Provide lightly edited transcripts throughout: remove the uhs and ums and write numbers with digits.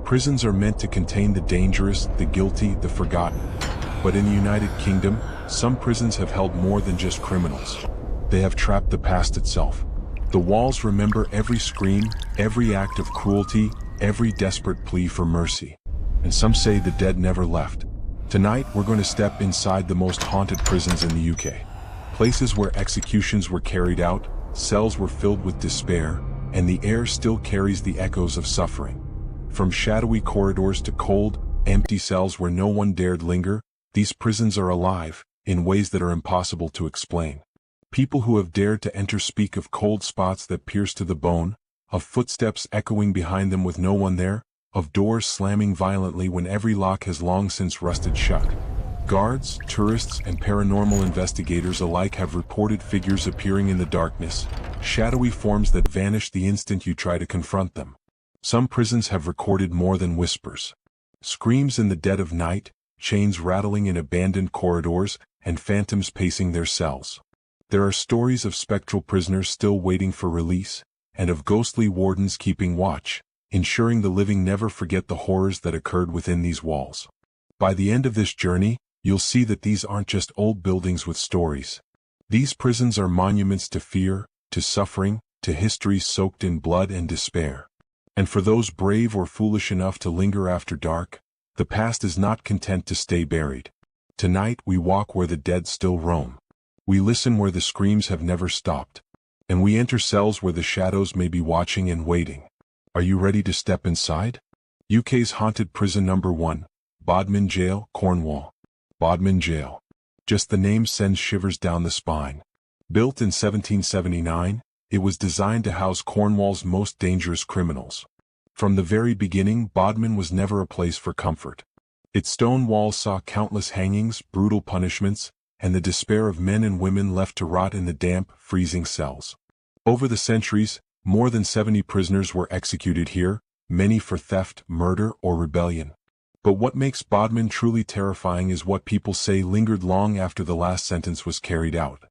Prisons are meant to contain the dangerous, the guilty, the forgotten. But in the United Kingdom, some prisons have held more than just criminals. They have trapped the past itself. The walls remember every scream, every act of cruelty, every desperate plea for mercy. And some say the dead never left. Tonight, we're going to step inside the most haunted prisons in the UK. Places where executions were carried out, cells were filled with despair, and the air still carries the echoes of suffering. From shadowy corridors to cold, empty cells where no one dared linger, these prisons are alive, in ways that are impossible to explain. People who have dared to enter speak of cold spots that pierce to the bone, of footsteps echoing behind them with no one there, of doors slamming violently when every lock has long since rusted shut. Guards, tourists, and paranormal investigators alike have reported figures appearing in the darkness, shadowy forms that vanish the instant you try to confront them. Some prisons have recorded more than whispers. Screams in the dead of night, chains rattling in abandoned corridors, and phantoms pacing their cells. There are stories of spectral prisoners still waiting for release, and of ghostly wardens keeping watch, ensuring the living never forget the horrors that occurred within these walls. By the end of this journey, you'll see that these aren't just old buildings with stories. These prisons are monuments to fear, to suffering, to histories soaked in blood and despair. And for those brave or foolish enough to linger after dark, the past is not content to stay buried. Tonight we walk where the dead still roam. We listen where the screams have never stopped. And we enter cells where the shadows may be watching and waiting. Are you ready to step inside? UK's haunted prison number 1, Bodmin Jail, Cornwall. Bodmin Jail. Just the name sends shivers down the spine. Built in 1779, it was designed to house Cornwall's most dangerous criminals. From the very beginning, Bodmin was never a place for comfort. Its stone walls saw countless hangings, brutal punishments, and the despair of men and women left to rot in the damp, freezing cells. Over the centuries, more than 70 prisoners were executed here, many for theft, murder, or rebellion. But what makes Bodmin truly terrifying is what people say lingered long after the last sentence was carried out.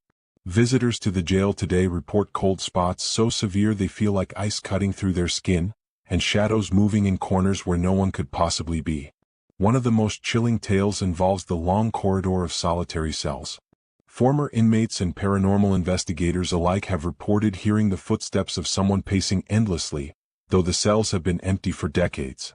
Visitors to the jail today report cold spots so severe they feel like ice cutting through their skin, and shadows moving in corners where no one could possibly be. One of the most chilling tales involves the long corridor of solitary cells. Former inmates and paranormal investigators alike have reported hearing the footsteps of someone pacing endlessly, though the cells have been empty for decades.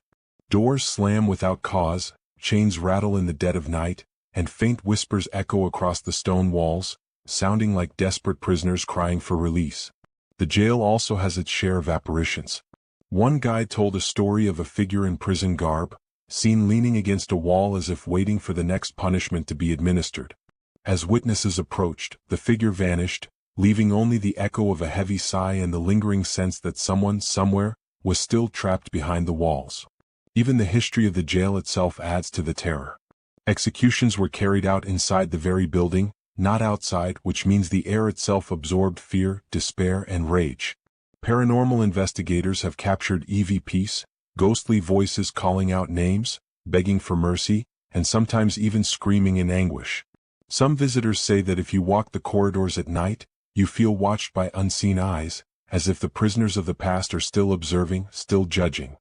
Doors slam without cause, chains rattle in the dead of night, and faint whispers echo across the stone walls, sounding like desperate prisoners crying for release. The jail also has its share of apparitions. One guide told a story of a figure in prison garb, seen leaning against a wall as if waiting for the next punishment to be administered. As witnesses approached, the figure vanished, leaving only the echo of a heavy sigh and the lingering sense that someone, somewhere, was still trapped behind the walls. Even the history of the jail itself adds to the terror. Executions were carried out inside the very building, not outside, which means the air itself absorbed fear, despair, and rage. Paranormal investigators have captured EVPs, ghostly voices calling out names, begging for mercy, and sometimes even screaming in anguish. Some visitors say that if you walk the corridors at night, you feel watched by unseen eyes, as if the prisoners of the past are still observing, still judging.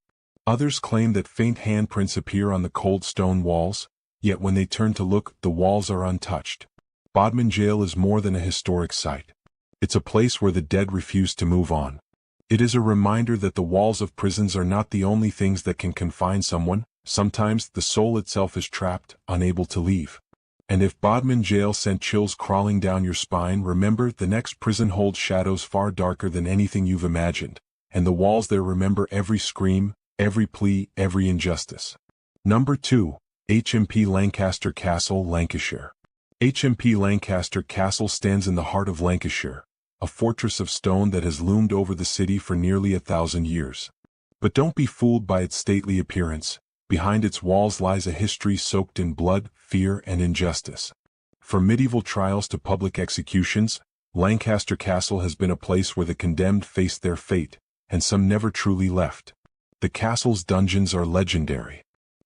Others claim that faint handprints appear on the cold stone walls, yet when they turn to look, the walls are untouched. Bodmin Jail is more than a historic site. It's a place where the dead refuse to move on. It is a reminder that the walls of prisons are not the only things that can confine someone. Sometimes the soul itself is trapped, unable to leave. And if Bodmin Jail sent chills crawling down your spine, remember, the next prison holds shadows far darker than anything you've imagined, and the walls there remember every scream, every plea, every injustice. Number 2. HMP Lancaster Castle, Lancashire. HMP Lancaster Castle stands in the heart of Lancashire, a fortress of stone that has loomed over the city for nearly 1,000 years. But don't be fooled by its stately appearance. Behind its walls lies a history soaked in blood, fear, and injustice. From medieval trials to public executions, Lancaster Castle has been a place where the condemned faced their fate, and some never truly left. The castle's dungeons are legendary.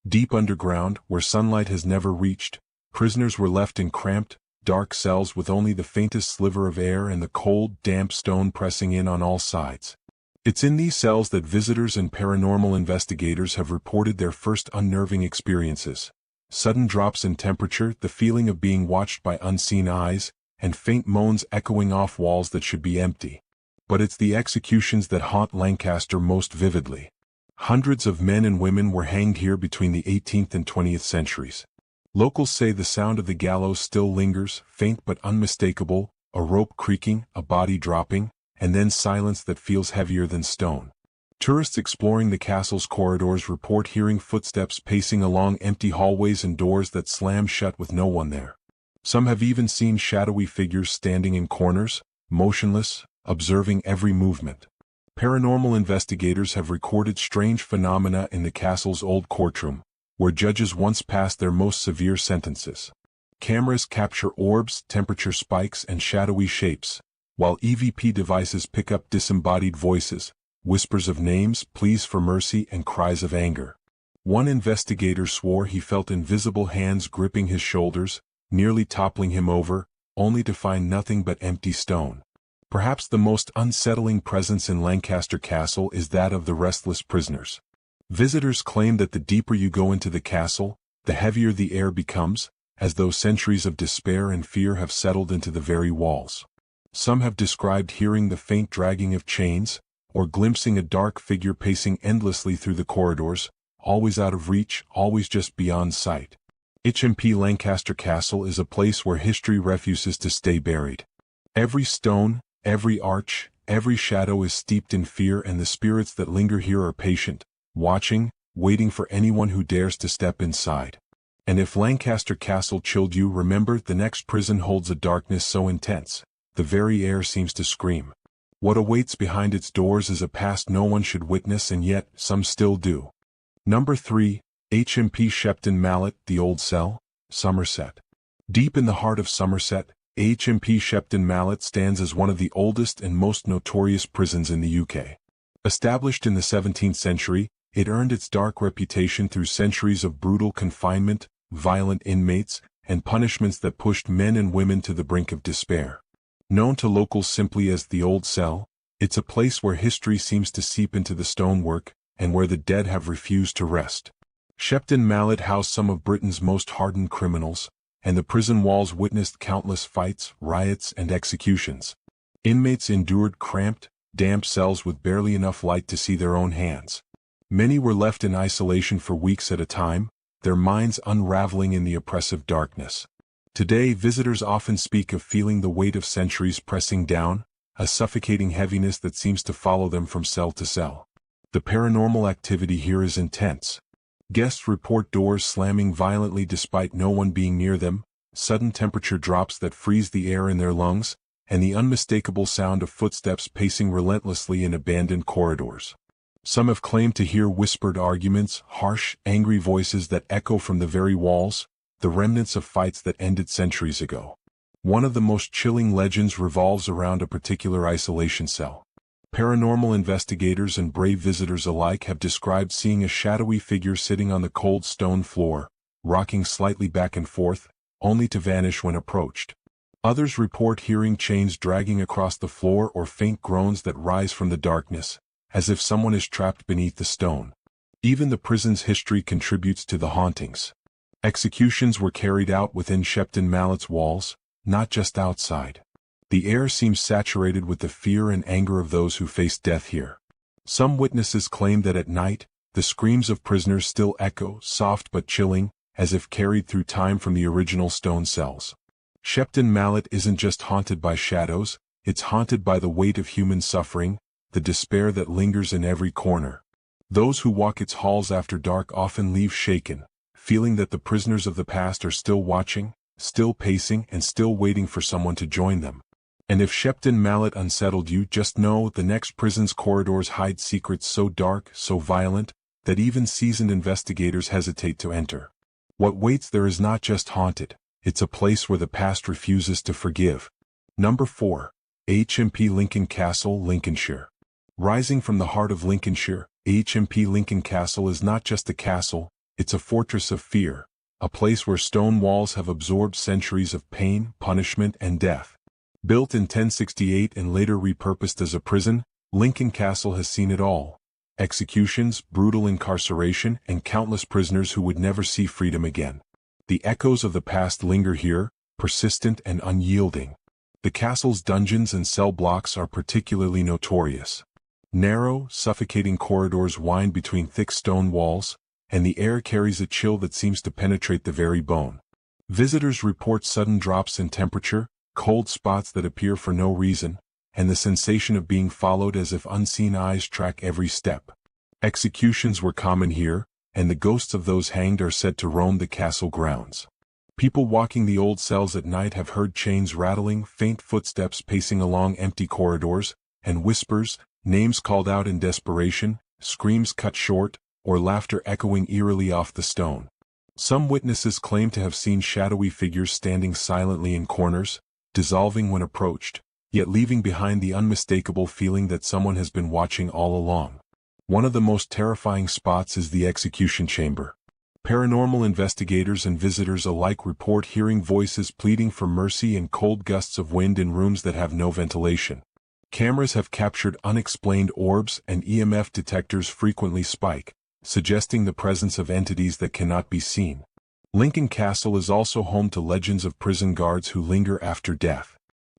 Deep underground, where sunlight has never reached, prisoners were left in cramped, dark cells with only the faintest sliver of air and the cold, damp stone pressing in on all sides. It's in these cells that visitors and paranormal investigators have reported their first unnerving experiences. Sudden drops in temperature, the feeling of being watched by unseen eyes, and faint moans echoing off walls that should be empty. But it's the executions that haunt Lancaster most vividly. Hundreds of men and women were hanged here between the 18th and 20th centuries. Locals say the sound of the gallows still lingers, faint but unmistakable, a rope creaking, a body dropping, and then silence that feels heavier than stone. Tourists exploring the castle's corridors report hearing footsteps pacing along empty hallways and doors that slam shut with no one there. Some have even seen shadowy figures standing in corners, motionless, observing every movement. Paranormal investigators have recorded strange phenomena in the castle's old courtroom, where judges once passed their most severe sentences. Cameras capture orbs, temperature spikes, and shadowy shapes, while EVP devices pick up disembodied voices, whispers of names, pleas for mercy, and cries of anger. One investigator swore he felt invisible hands gripping his shoulders, nearly toppling him over, only to find nothing but empty stone. Perhaps the most unsettling presence in Lancaster Castle is that of the restless prisoners. Visitors claim that the deeper you go into the castle, the heavier the air becomes, as though centuries of despair and fear have settled into the very walls. Some have described hearing the faint dragging of chains, or glimpsing a dark figure pacing endlessly through the corridors, always out of reach, always just beyond sight. HMP Lancaster Castle is a place where history refuses to stay buried. Every stone, every arch, every shadow is steeped in fear, and the spirits that linger here are patient, watching, waiting for anyone who dares to step inside. And if Lancaster Castle chilled you, remember, the next prison holds a darkness so intense, the very air seems to scream. What awaits behind its doors is a past no one should witness, and yet some still do. Number 3, HMP Shepton Mallet, the Old Cell, Somerset. Deep in the heart of Somerset, HMP Shepton Mallet stands as one of the oldest and most notorious prisons in the UK. Established in the 17th century, it earned its dark reputation through centuries of brutal confinement, violent inmates, and punishments that pushed men and women to the brink of despair. Known to locals simply as the Old Cell, it's a place where history seems to seep into the stonework, and where the dead have refused to rest. Shepton Mallet housed some of Britain's most hardened criminals, and the prison walls witnessed countless fights, riots, and executions. Inmates endured cramped, damp cells with barely enough light to see their own hands. Many were left in isolation for weeks at a time, their minds unraveling in the oppressive darkness. Today, visitors often speak of feeling the weight of centuries pressing down, a suffocating heaviness that seems to follow them from cell to cell. The paranormal activity here is intense. Guests report doors slamming violently despite no one being near them, sudden temperature drops that freeze the air in their lungs, and the unmistakable sound of footsteps pacing relentlessly in abandoned corridors. Some have claimed to hear whispered arguments, harsh, angry voices that echo from the very walls, the remnants of fights that ended centuries ago. One of the most chilling legends revolves around a particular isolation cell. Paranormal investigators and brave visitors alike have described seeing a shadowy figure sitting on the cold stone floor, rocking slightly back and forth, only to vanish when approached. Others report hearing chains dragging across the floor or faint groans that rise from the darkness, as if someone is trapped beneath the stone. Even the prison's history contributes to the hauntings. Executions were carried out within Shepton Mallet's walls, not just outside. The air seems saturated with the fear and anger of those who face death here. Some witnesses claim that at night, the screams of prisoners still echo, soft but chilling, as if carried through time from the original stone cells. Shepton Mallet isn't just haunted by shadows, it's haunted by the weight of human suffering, the despair that lingers in every corner. Those who walk its halls after dark often leave shaken, feeling that the prisoners of the past are still watching, still pacing, and still waiting for someone to join them. And if Shepton Mallet unsettled you, just know the next prison's corridors hide secrets so dark, so violent, that even seasoned investigators hesitate to enter. What waits there is not just haunted, it's a place where the past refuses to forgive. Number 4. HMP Lincoln Castle, Lincolnshire. Rising from the heart of Lincolnshire, HMP Lincoln Castle is not just a castle, it's a fortress of fear, a place where stone walls have absorbed centuries of pain, punishment, and death. Built in 1068 and later repurposed as a prison, Lincoln Castle has seen it all. Executions, brutal incarceration, and countless prisoners who would never see freedom again. The echoes of the past linger here, persistent and unyielding. The castle's dungeons and cell blocks are particularly notorious. Narrow, suffocating corridors wind between thick stone walls, and the air carries a chill that seems to penetrate the very bone. Visitors report sudden drops in temperature, cold spots that appear for no reason, and the sensation of being followed as if unseen eyes track every step. Executions were common here, and the ghosts of those hanged are said to roam the castle grounds. People walking the old cells at night have heard chains rattling, faint footsteps pacing along empty corridors, and whispers, names called out in desperation, screams cut short, or laughter echoing eerily off the stone. Some witnesses claim to have seen shadowy figures standing silently in corners, dissolving when approached, yet leaving behind the unmistakable feeling that someone has been watching all along. One of the most terrifying spots is the execution chamber. Paranormal investigators and visitors alike report hearing voices pleading for mercy and cold gusts of wind in rooms that have no ventilation. Cameras have captured unexplained orbs, and EMF detectors frequently spike, suggesting the presence of entities that cannot be seen. Lincoln Castle is also home to legends of prison guards who linger after death.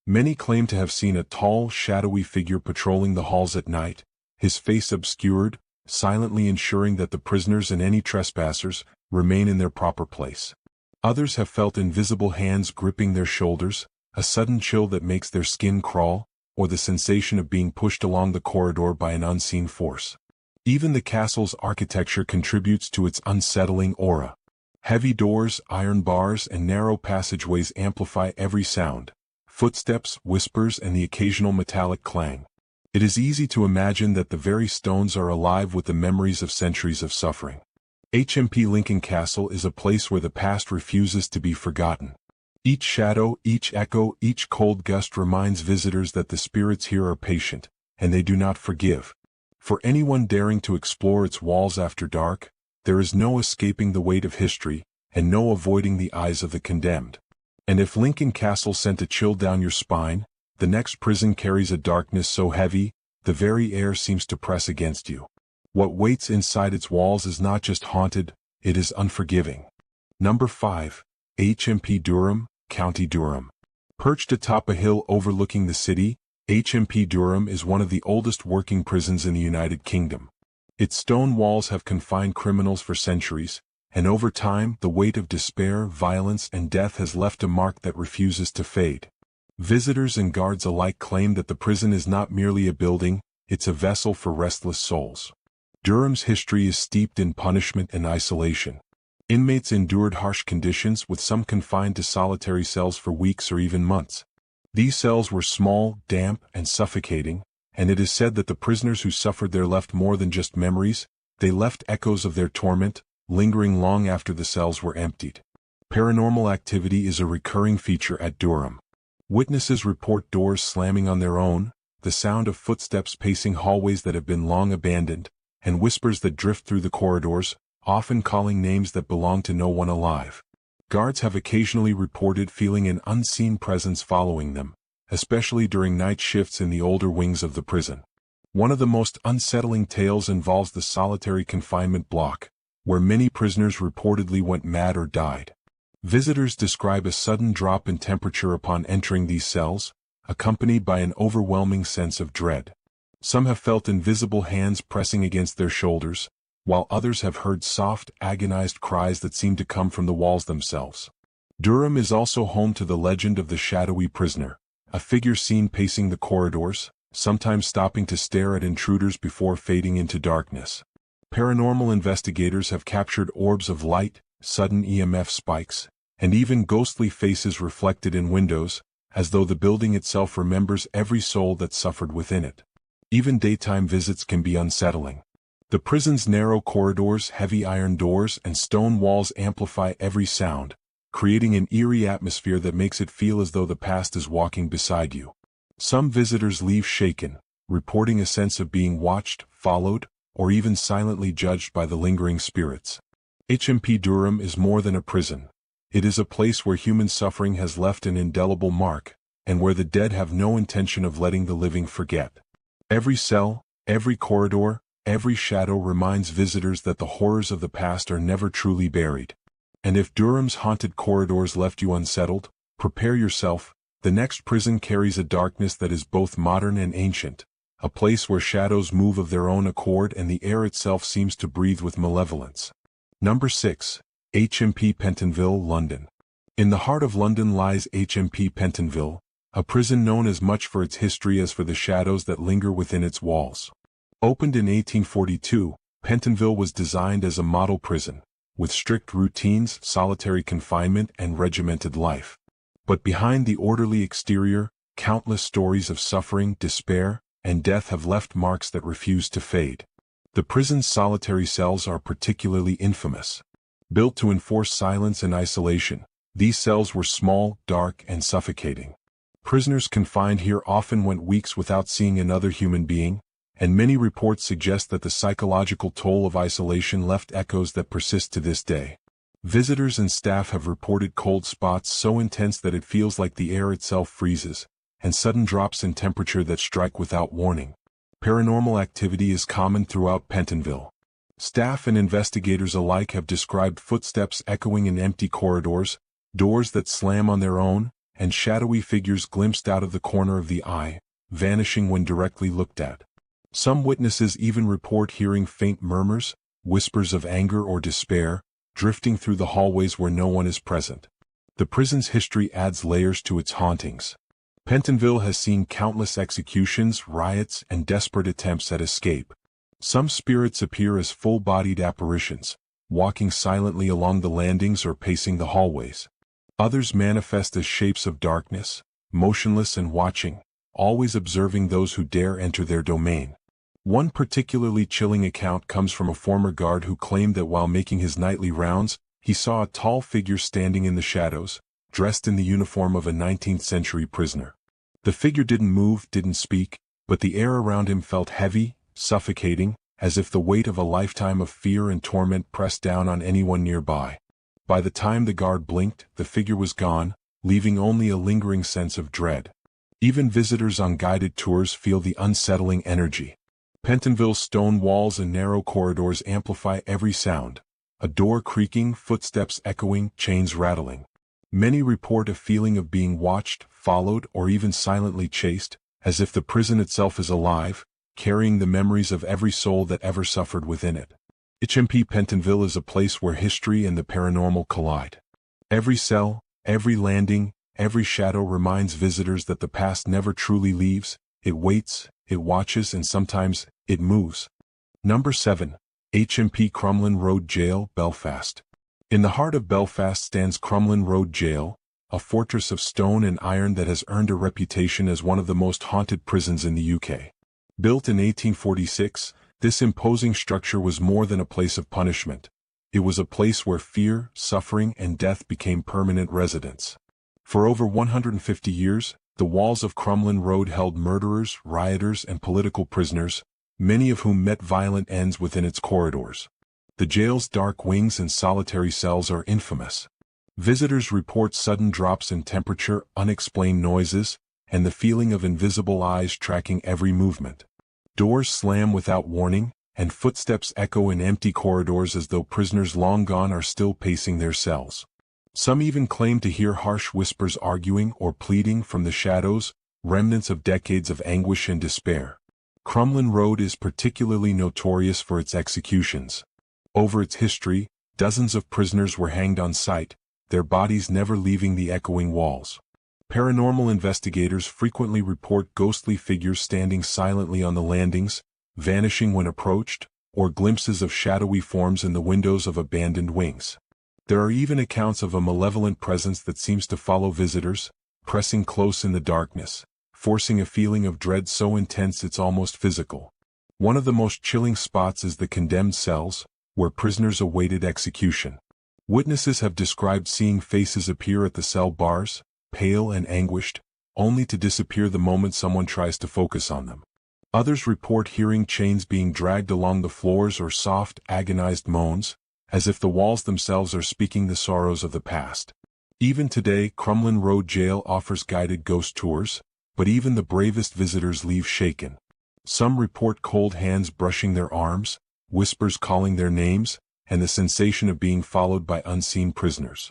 Many claim to have seen a tall, shadowy figure patrolling the halls at night, his face obscured, silently ensuring that the prisoners and any trespassers remain in their proper place. Others have felt invisible hands gripping their shoulders, a sudden chill that makes their skin crawl, or the sensation of being pushed along the corridor by an unseen force. Even the castle's architecture contributes to its unsettling aura. Heavy doors, iron bars, and narrow passageways amplify every sound. Footsteps, whispers, and the occasional metallic clang. It is easy to imagine that the very stones are alive with the memories of centuries of suffering. HMP Lincoln Castle is a place where the past refuses to be forgotten. Each shadow, each echo, each cold gust reminds visitors that the spirits here are patient, and they do not forgive. For anyone daring to explore its walls after dark, there is no escaping the weight of history, and no avoiding the eyes of the condemned. And if Lincoln Castle sent a chill down your spine, the next prison carries a darkness so heavy, the very air seems to press against you. What waits inside its walls is not just haunted, it is unforgiving. Number 5. HMP Durham, County Durham. Perched atop a hill overlooking the city, HMP Durham is one of the oldest working prisons in the United Kingdom. Its stone walls have confined criminals for centuries, and over time the weight of despair, violence, and death has left a mark that refuses to fade. Visitors and guards alike claim that the prison is not merely a building, it's a vessel for restless souls. Durham's history is steeped in punishment and isolation. Inmates endured harsh conditions, with some confined to solitary cells for weeks or even months. These cells were small, damp, and suffocating, and it is said that the prisoners who suffered there left more than just memories, they left echoes of their torment, lingering long after the cells were emptied. Paranormal activity is a recurring feature at Durham. Witnesses report doors slamming on their own, the sound of footsteps pacing hallways that have been long abandoned, and whispers that drift through the corridors, often calling names that belong to no one alive. Guards have occasionally reported feeling an unseen presence following them, especially during night shifts in the older wings of the prison. One of the most unsettling tales involves the solitary confinement block, where many prisoners reportedly went mad or died. Visitors describe a sudden drop in temperature upon entering these cells, accompanied by an overwhelming sense of dread. Some have felt invisible hands pressing against their shoulders, while others have heard soft, agonized cries that seem to come from the walls themselves. Durham is also home to the legend of the shadowy prisoner, a figure seen pacing the corridors, sometimes stopping to stare at intruders before fading into darkness. Paranormal investigators have captured orbs of light, sudden EMF spikes, and even ghostly faces reflected in windows, as though the building itself remembers every soul that suffered within it. Even daytime visits can be unsettling. The prison's narrow corridors, heavy iron doors, and stone walls amplify every sound, creating an eerie atmosphere that makes it feel as though the past is walking beside you. Some visitors leave shaken, reporting a sense of being watched, followed, or even silently judged by the lingering spirits. HMP Durham is more than a prison. It is a place where human suffering has left an indelible mark, and where the dead have no intention of letting the living forget. Every cell, every corridor, every shadow reminds visitors that the horrors of the past are never truly buried. And if Durham's haunted corridors left you unsettled, prepare yourself. The next prison carries a darkness that is both modern and ancient, a place where shadows move of their own accord and the air itself seems to breathe with malevolence. Number 6. HMP Pentonville, London. In the heart of London lies HMP Pentonville, a prison known as much for its history as for the shadows that linger within its walls. Opened in 1842, Pentonville was designed as a model prison, with strict routines, solitary confinement, and regimented life. But behind the orderly exterior, countless stories of suffering, despair, and death have left marks that refuse to fade. The prison's solitary cells are particularly infamous. Built to enforce silence and isolation, these cells were small, dark, and suffocating. Prisoners confined here often went weeks without seeing another human being, and many reports suggest that the psychological toll of isolation left echoes that persist to this day. Visitors and staff have reported cold spots so intense that it feels like the air itself freezes, and sudden drops in temperature that strike without warning. Paranormal activity is common throughout Pentonville. Staff and investigators alike have described footsteps echoing in empty corridors, doors that slam on their own, and shadowy figures glimpsed out of the corner of the eye, vanishing when directly looked at. Some witnesses even report hearing faint murmurs, whispers of anger or despair, drifting through the hallways where no one is present. The prison's history adds layers to its hauntings. Pentonville has seen countless executions, riots, and desperate attempts at escape. Some spirits appear as full-bodied apparitions, walking silently along the landings or pacing the hallways. Others manifest as shapes of darkness, motionless and watching, always observing those who dare enter their domain. One particularly chilling account comes from a former guard who claimed that while making his nightly rounds, he saw a tall figure standing in the shadows, dressed in the uniform of a 19th-century prisoner. The figure didn't move, didn't speak, but the air around him felt heavy, suffocating, as if the weight of a lifetime of fear and torment pressed down on anyone nearby. By the time the guard blinked, the figure was gone, leaving only a lingering sense of dread. Even visitors on guided tours feel the unsettling energy. Pentonville's stone walls and narrow corridors amplify every sound. A door creaking, footsteps echoing, chains rattling. Many report a feeling of being watched, followed, or even silently chased, as if the prison itself is alive, carrying the memories of every soul that ever suffered within it. HMP Pentonville is a place where history and the paranormal collide. Every cell, every landing, every shadow reminds visitors that the past never truly leaves. It waits, it watches, and sometimes, it moves. Number 7. HMP Crumlin Road Jail, Belfast. In the heart of Belfast stands Crumlin Road Jail, a fortress of stone and iron that has earned a reputation as one of the most haunted prisons in the UK. Built in 1846, this imposing structure was more than a place of punishment. It was a place where fear, suffering, and death became permanent residents. For over 150 years, the walls of Crumlin Road held murderers, rioters, and political prisoners, many of whom met violent ends within its corridors. The jail's dark wings and solitary cells are infamous. Visitors report sudden drops in temperature, unexplained noises, and the feeling of invisible eyes tracking every movement. Doors slam without warning, and footsteps echo in empty corridors as though prisoners long gone are still pacing their cells. Some even claim to hear harsh whispers arguing or pleading from the shadows, remnants of decades of anguish and despair. Crumlin Road is particularly notorious for its executions. Over its history, dozens of prisoners were hanged on sight, their bodies never leaving the echoing walls. Paranormal investigators frequently report ghostly figures standing silently on the landings, vanishing when approached, or glimpses of shadowy forms in the windows of abandoned wings. There are even accounts of a malevolent presence that seems to follow visitors, pressing close in the darkness, forcing a feeling of dread so intense it's almost physical. One of the most chilling spots is the condemned cells, where prisoners awaited execution. Witnesses have described seeing faces appear at the cell bars, pale and anguished, only to disappear the moment someone tries to focus on them. Others report hearing chains being dragged along the floors or soft, agonized moans, as if the walls themselves are speaking the sorrows of the past. Even today, Crumlin Road Jail offers guided ghost tours, but even the bravest visitors leave shaken. Some report cold hands brushing their arms, whispers calling their names, and the sensation of being followed by unseen prisoners.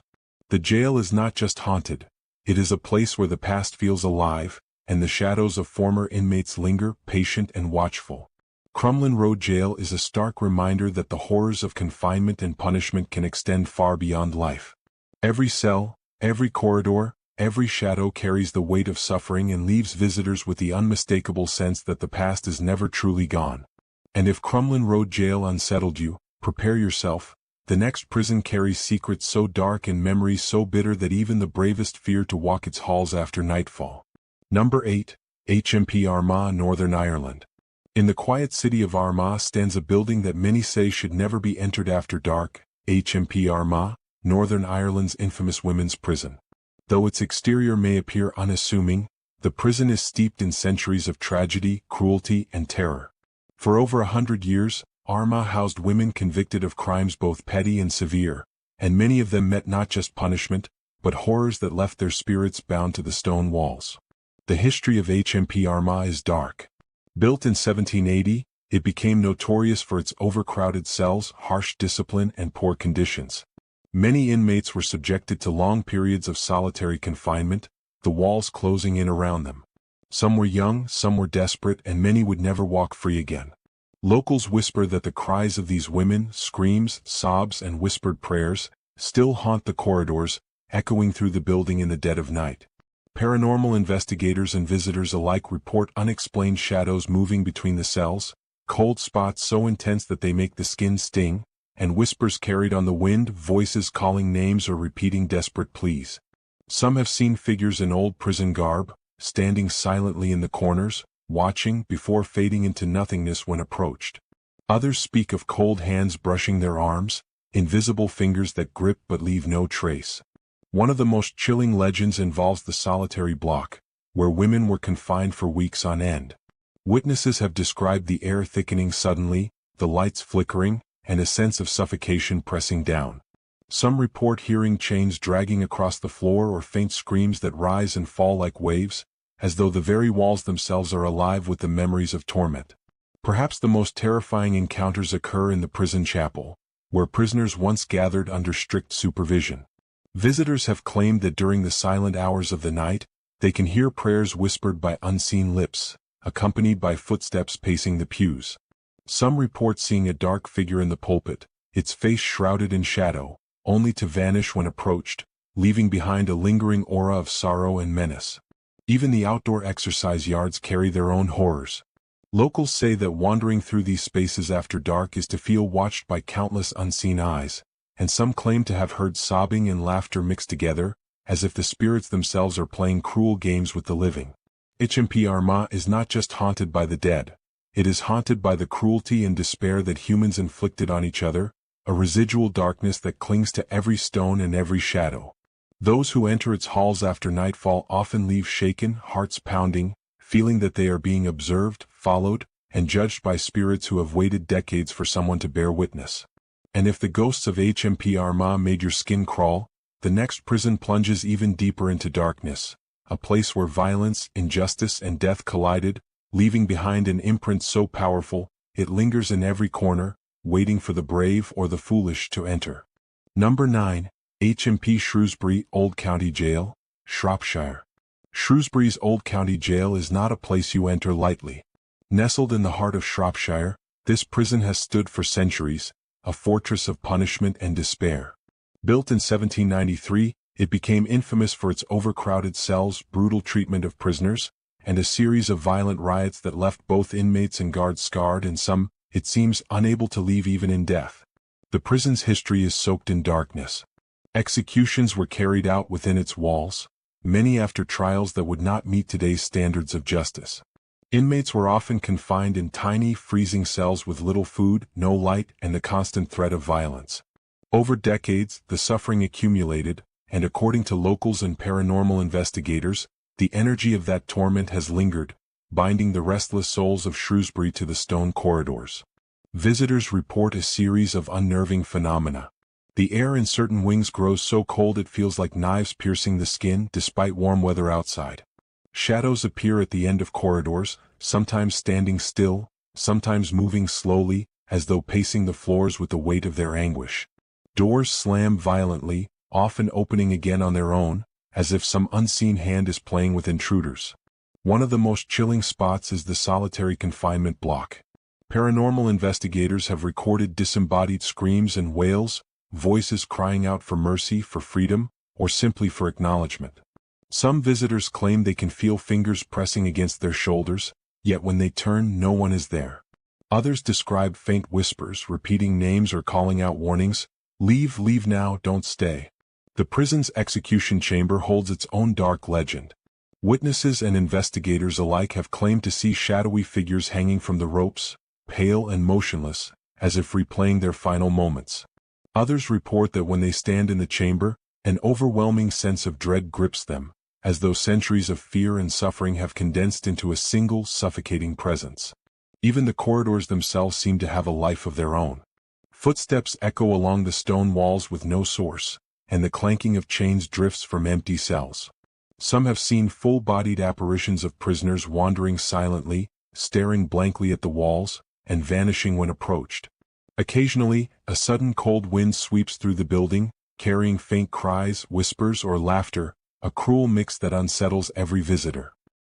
The jail is not just haunted, it is a place where the past feels alive, and the shadows of former inmates linger, patient and watchful. Crumlin Road Jail is a stark reminder that the horrors of confinement and punishment can extend far beyond life. Every cell, every corridor, every shadow carries the weight of suffering and leaves visitors with the unmistakable sense that the past is never truly gone. And if Crumlin Road Jail unsettled you, prepare yourself. The next prison carries secrets so dark and memories so bitter that even the bravest fear to walk its halls after nightfall. Number 8. HMP Armagh, Northern Ireland. In the quiet city of Armagh stands a building that many say should never be entered after dark, HMP Armagh, Northern Ireland's infamous women's prison. Though its exterior may appear unassuming, the prison is steeped in centuries of tragedy, cruelty, and terror. For over 100 years, Armagh housed women convicted of crimes both petty and severe, and many of them met not just punishment, but horrors that left their spirits bound to the stone walls. The history of HMP Armagh is dark. Built in 1780, it became notorious for its overcrowded cells, harsh discipline, and poor conditions. Many inmates were subjected to long periods of solitary confinement, the walls closing in around them. Some were young, some were desperate, and many would never walk free again. Locals whisper that the cries of these women, screams, sobs, and whispered prayers, still haunt the corridors, echoing through the building in the dead of night. Paranormal investigators and visitors alike report unexplained shadows moving between the cells, cold spots so intense that they make the skin sting, and whispers carried on the wind, voices calling names or repeating desperate pleas. Some have seen figures in old prison garb, standing silently in the corners, watching before fading into nothingness when approached. Others speak of cold hands brushing their arms, invisible fingers that grip but leave no trace. One of the most chilling legends involves the solitary block, where women were confined for weeks on end. Witnesses have described the air thickening suddenly, the lights flickering, and a sense of suffocation pressing down. Some report hearing chains dragging across the floor or faint screams that rise and fall like waves, as though the very walls themselves are alive with the memories of torment. Perhaps the most terrifying encounters occur in the prison chapel, where prisoners once gathered under strict supervision. Visitors have claimed that during the silent hours of the night, they can hear prayers whispered by unseen lips, accompanied by footsteps pacing the pews. Some report seeing a dark figure in the pulpit, its face shrouded in shadow, only to vanish when approached, leaving behind a lingering aura of sorrow and menace. Even the outdoor exercise yards carry their own horrors. Locals say that wandering through these spaces after dark is to feel watched by countless unseen eyes, and some claim to have heard sobbing and laughter mixed together, as if the spirits themselves are playing cruel games with the living. HMP Armagh is not just haunted by the dead, it is haunted by the cruelty and despair that humans inflicted on each other, a residual darkness that clings to every stone and every shadow. Those who enter its halls after nightfall often leave shaken, hearts pounding, feeling that they are being observed, followed, and judged by spirits who have waited decades for someone to bear witness. And if the ghosts of HMP Armagh made your skin crawl, the next prison plunges even deeper into darkness, a place where violence, injustice, and death collided, leaving behind an imprint so powerful, it lingers in every corner, waiting for the brave or the foolish to enter. Number 9. HMP Shrewsbury, Old County Jail, Shropshire. Shrewsbury's Old County Jail is not a place you enter lightly. Nestled in the heart of Shropshire, this prison has stood for centuries, a fortress of punishment and despair. Built in 1793, it became infamous for its overcrowded cells, brutal treatment of prisoners, and a series of violent riots that left both inmates and guards scarred and some, it seems, unable to leave even in death. The prison's history is soaked in darkness. Executions were carried out within its walls, many after trials that would not meet today's standards of justice. Inmates were often confined in tiny, freezing cells with little food, no light, and the constant threat of violence. Over decades, the suffering accumulated, and according to locals and paranormal investigators, the energy of that torment has lingered, binding the restless souls of Shrewsbury to the stone corridors. Visitors report a series of unnerving phenomena. The air in certain wings grows so cold it feels like knives piercing the skin despite warm weather outside. Shadows appear at the end of corridors, sometimes standing still, sometimes moving slowly, as though pacing the floors with the weight of their anguish. Doors slam violently, often opening again on their own, as if some unseen hand is playing with intruders. One of the most chilling spots is the solitary confinement block. Paranormal investigators have recorded disembodied screams and wails, voices crying out for mercy, for freedom, or simply for acknowledgement. Some visitors claim they can feel fingers pressing against their shoulders, yet when they turn, no one is there. Others describe faint whispers, repeating names or calling out warnings, "Leave, leave now, don't stay." The prison's execution chamber holds its own dark legend. Witnesses and investigators alike have claimed to see shadowy figures hanging from the ropes, pale and motionless, as if replaying their final moments. Others report that when they stand in the chamber, an overwhelming sense of dread grips them, as though centuries of fear and suffering have condensed into a single, suffocating presence. Even the corridors themselves seem to have a life of their own. Footsteps echo along the stone walls with no source, and the clanking of chains drifts from empty cells. Some have seen full-bodied apparitions of prisoners wandering silently, staring blankly at the walls, and vanishing when approached. Occasionally, a sudden cold wind sweeps through the building, carrying faint cries, whispers, or laughter, a cruel mix that unsettles every visitor.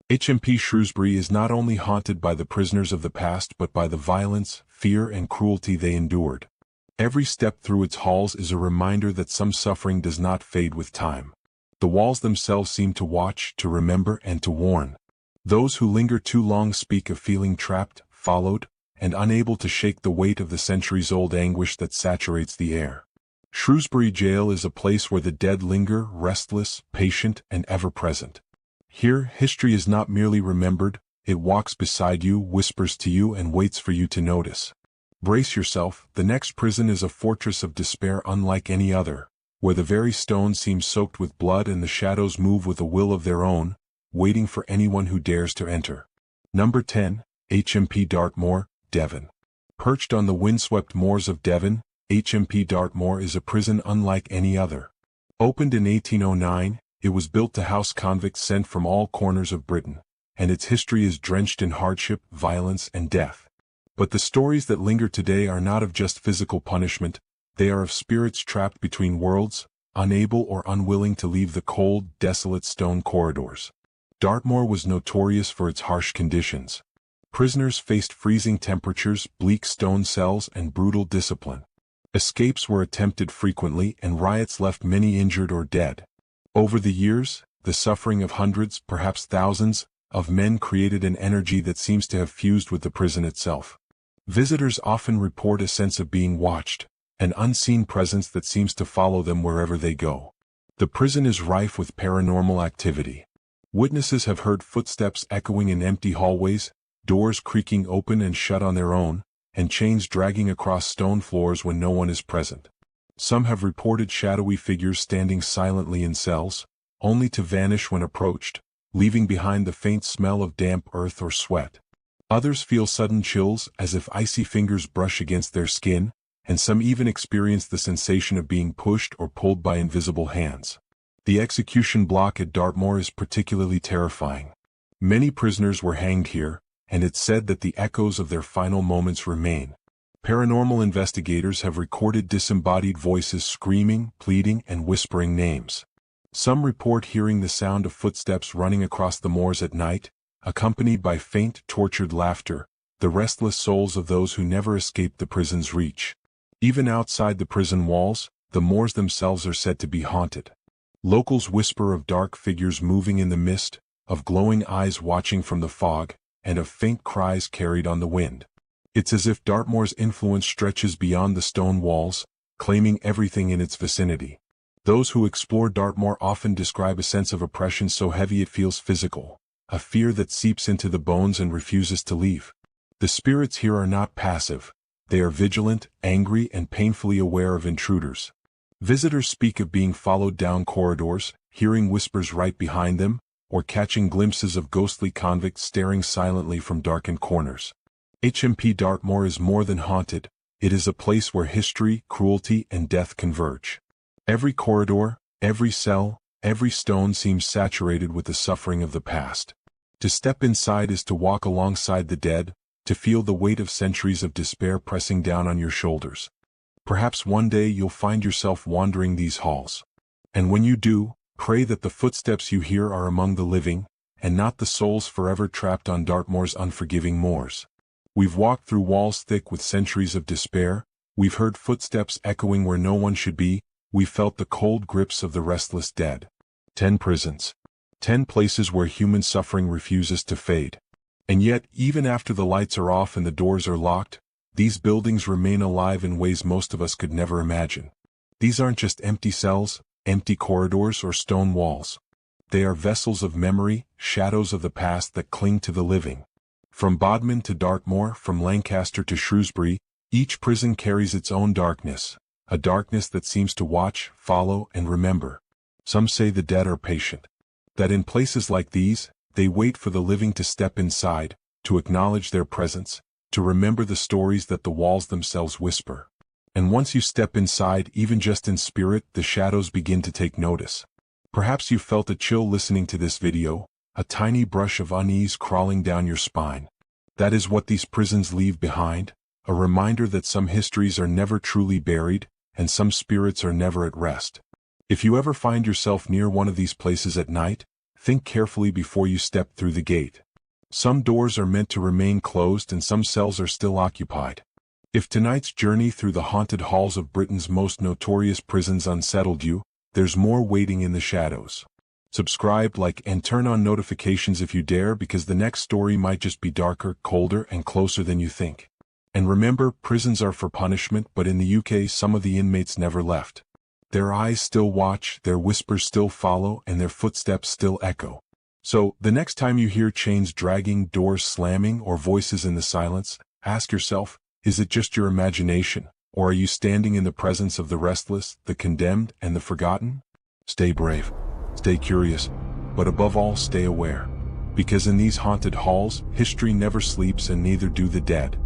HMP Shrewsbury is not only haunted by the prisoners of the past but by the violence, fear, and cruelty they endured. Every step through its halls is a reminder that some suffering does not fade with time. The walls themselves seem to watch, to remember, and to warn. Those who linger too long speak of feeling trapped, followed, and unable to shake the weight of the centuries-old anguish that saturates the air. Shrewsbury Jail is a place where the dead linger, restless, patient, and ever-present. Here, history is not merely remembered, it walks beside you, whispers to you, and waits for you to notice. Brace yourself, the next prison is a fortress of despair unlike any other, where the very stone seems soaked with blood and the shadows move with a will of their own, waiting for anyone who dares to enter. Number 10, HMP Dartmoor, Devon. Perched on the windswept moors of Devon, HMP Dartmoor is a prison unlike any other. Opened in 1809, it was built to house convicts sent from all corners of Britain, and its history is drenched in hardship, violence, and death. But the stories that linger today are not of just physical punishment, they are of spirits trapped between worlds, unable or unwilling to leave the cold, desolate stone corridors. Dartmoor was notorious for its harsh conditions. Prisoners faced freezing temperatures, bleak stone cells, and brutal discipline. Escapes were attempted frequently, and riots left many injured or dead. Over the years, the suffering of hundreds, perhaps thousands, of men created an energy that seems to have fused with the prison itself. Visitors often report a sense of being watched, an unseen presence that seems to follow them wherever they go. The prison is rife with paranormal activity. Witnesses have heard footsteps echoing in empty hallways, doors creaking open and shut on their own, and chains dragging across stone floors when no one is present. Some have reported shadowy figures standing silently in cells, only to vanish when approached, leaving behind the faint smell of damp earth or sweat. Others feel sudden chills as if icy fingers brush against their skin, and some even experience the sensation of being pushed or pulled by invisible hands. The execution block at Dartmoor is particularly terrifying. Many prisoners were hanged here, and it's said that the echoes of their final moments remain. Paranormal investigators have recorded disembodied voices screaming, pleading, and whispering names. Some report hearing the sound of footsteps running across the moors at night, accompanied by faint, tortured laughter, the restless souls of those who never escaped the prison's reach. Even outside the prison walls, the moors themselves are said to be haunted. Locals whisper of dark figures moving in the mist, of glowing eyes watching from the fog, and of faint cries carried on the wind. It's as if Dartmoor's influence stretches beyond the stone walls, claiming everything in its vicinity. Those who explore Dartmoor often describe a sense of oppression so heavy it feels physical, a fear that seeps into the bones and refuses to leave. The spirits here are not passive, they are vigilant, angry, and painfully aware of intruders. Visitors speak of being followed down corridors, hearing whispers right behind them, or catching glimpses of ghostly convicts staring silently from darkened corners. HMP Dartmoor is more than haunted, it is a place where history, cruelty, and death converge. Every corridor, every cell, every stone seems saturated with the suffering of the past. To step inside is to walk alongside the dead, to feel the weight of centuries of despair pressing down on your shoulders. Perhaps one day you'll find yourself wandering these halls. And when you do, pray that the footsteps you hear are among the living, and not the souls forever trapped on Dartmoor's unforgiving moors. We've walked through walls thick with centuries of despair, we've heard footsteps echoing where no one should be, we've felt the cold grips of the restless dead. 10 prisons. 10 places where human suffering refuses to fade. And yet, even after the lights are off and the doors are locked, these buildings remain alive in ways most of us could never imagine. These aren't just empty cells, empty corridors, or stone walls. They are vessels of memory, shadows of the past that cling to the living. From Bodmin to Dartmoor, from Lancaster to Shrewsbury, each prison carries its own darkness, a darkness that seems to watch, follow, and remember. Some say the dead are patient. That in places like these, they wait for the living to step inside, to acknowledge their presence, to remember the stories that the walls themselves whisper. And once you step inside, even just in spirit, the shadows begin to take notice. Perhaps you felt a chill listening to this video, a tiny brush of unease crawling down your spine. That is what these prisons leave behind, a reminder that some histories are never truly buried, and some spirits are never at rest. If you ever find yourself near one of these places at night, think carefully before you step through the gate. Some doors are meant to remain closed and some cells are still occupied. If tonight's journey through the haunted halls of Britain's most notorious prisons unsettled you, there's more waiting in the shadows. Subscribe, like, and turn on notifications if you dare, because the next story might just be darker, colder, and closer than you think. And remember, prisons are for punishment, but in the UK some of the inmates never left. Their eyes still watch, their whispers still follow, and their footsteps still echo. So, the next time you hear chains dragging, doors slamming, or voices in the silence, ask yourself, is it just your imagination, or are you standing in the presence of the restless, the condemned, and the forgotten? Stay brave, stay curious, but above all, stay aware. Because in these haunted halls, history never sleeps and neither do the dead.